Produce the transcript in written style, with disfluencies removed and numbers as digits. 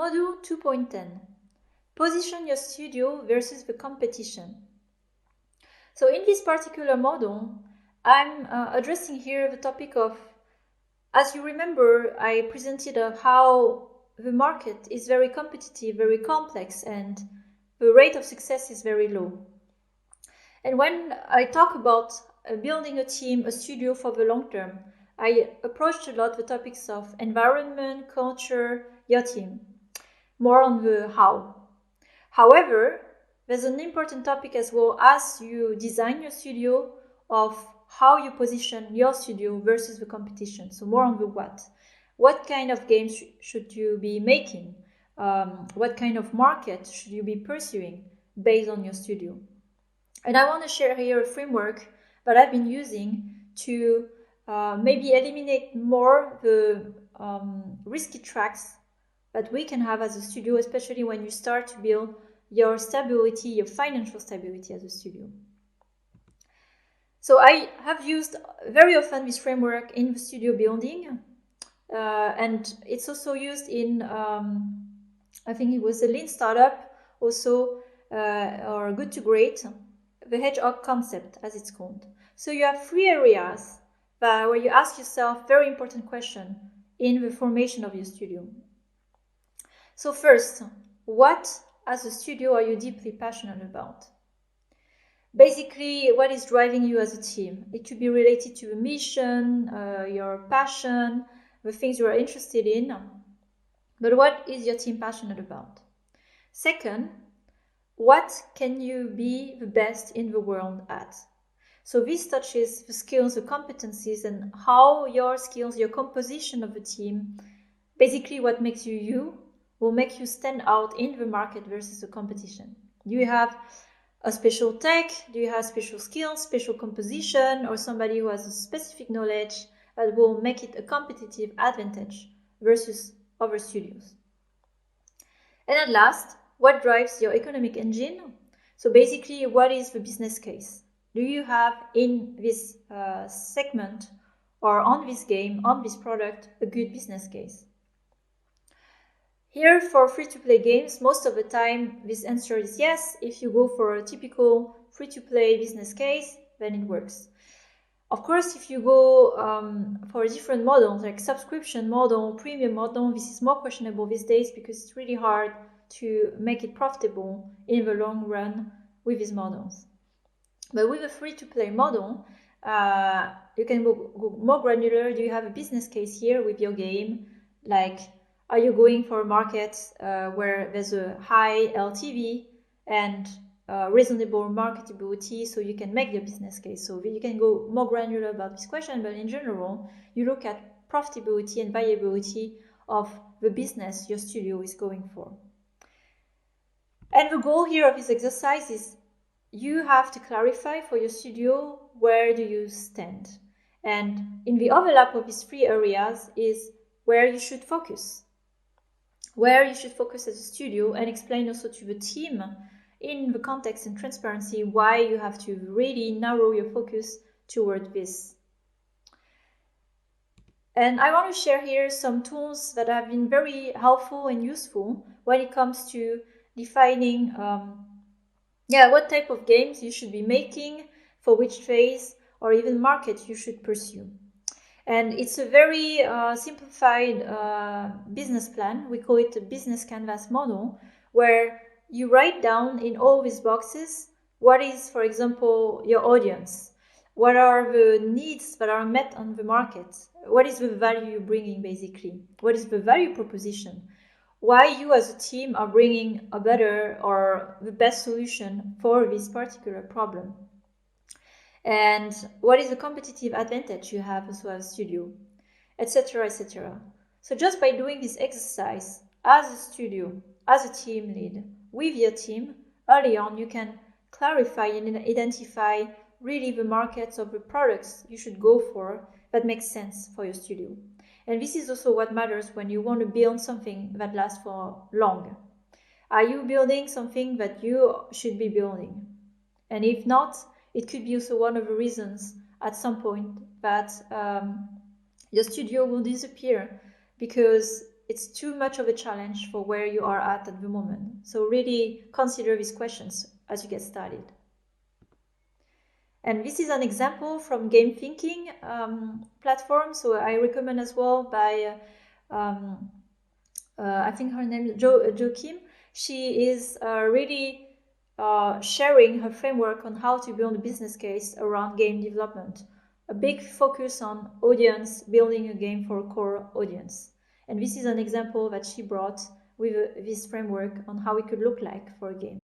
Module 2.10. Position your studio versus the competition. So in this particular module, I'm addressing here the topic of, as you remember, I presented how the market is very competitive, very complex, and the rate of success is very low. And when I talk about building a team, a studio for the long term, I approached a lot the topics of environment, culture, your team, more on the how. However, there's an important topic as well as you design your studio of how you position your studio versus the competition. So more on the what. What kind of games should you be making? What kind of market should you be pursuing based on your studio? And I want to share here a framework that I've been using to maybe eliminate more the risky tracks that we can have as a studio, especially when you start to build your stability, your financial stability as a studio. So I have used very often this framework in the studio building, and it's also used in, I think it was a lean startup also, or good to great, the hedgehog concept as it's called. So you have 3 areas where you ask yourself very important question in the formation of your studio. So first, what as a studio are you deeply passionate about? Basically, what is driving you as a team? It could be related to a mission, your passion, the things you are interested in. But what is your team passionate about? Second, what can you be the best in the world at? So this touches the skills, the competencies, and how your skills, your composition of the team, basically what makes you you, will make you stand out in the market versus the competition. Do you have a special tech? Do you have special skills, special composition, or somebody who has a specific knowledge that will make it a competitive advantage versus other studios? And at last, what drives your economic engine? So basically, what is the business case? Do you have in this segment or on this game, on this product, a good business case? Here for free-to-play games, most of the time this answer is yes. If you go for a typical free-to-play business case, then it works. Of course, if you go for a different model, like subscription model, premium model, this is more questionable these days because it's really hard to make it profitable in the long run with these models. But with a free-to-play model, you can go more granular. Do you have a business case here with your game? Like, are you going for a market where there's a high LTV and reasonable marketability so you can make your business case? So you can go more granular about this question, but in general, you look at profitability and viability of the business your studio is going for. And the goal here of this exercise is you have to clarify for your studio where do you stand. And in the overlap of these 3 areas is where you should focus. Where you should focus as a studio, and explain also to the team in the context and transparency why you have to really narrow your focus toward this. And I want to share here some tools that have been very helpful and useful when it comes to defining what type of games you should be making, for which phase or even market you should pursue. And it's a very simplified business plan. We call it a business canvas model, where you write down in all these boxes what is, for example, your audience. What are the needs that are met on the market? What is the value you're bringing, basically? What is the value proposition? Why you as a team are bringing a better or the best solution for this particular problem? And what is the competitive advantage you have also as a studio, etc., etc. So just by doing this exercise as a studio, as a team lead, with your team, early on you can clarify and identify really the markets of the products you should go for that makes sense for your studio. And this is also what matters when you want to build something that lasts for long. Are you building something that you should be building? And if not, it could be also one of the reasons at some point that your studio will disappear because it's too much of a challenge for where you are at the moment. So really consider these questions as you get started. And this is an example from Game Thinking platform. So I recommend as well by, I think her name is Jo Kim. She is really sharing her framework on how to build a business case around game development. A big focus on audience, building a game for a core audience. And this is an example that she brought with this framework on how it could look like for a game.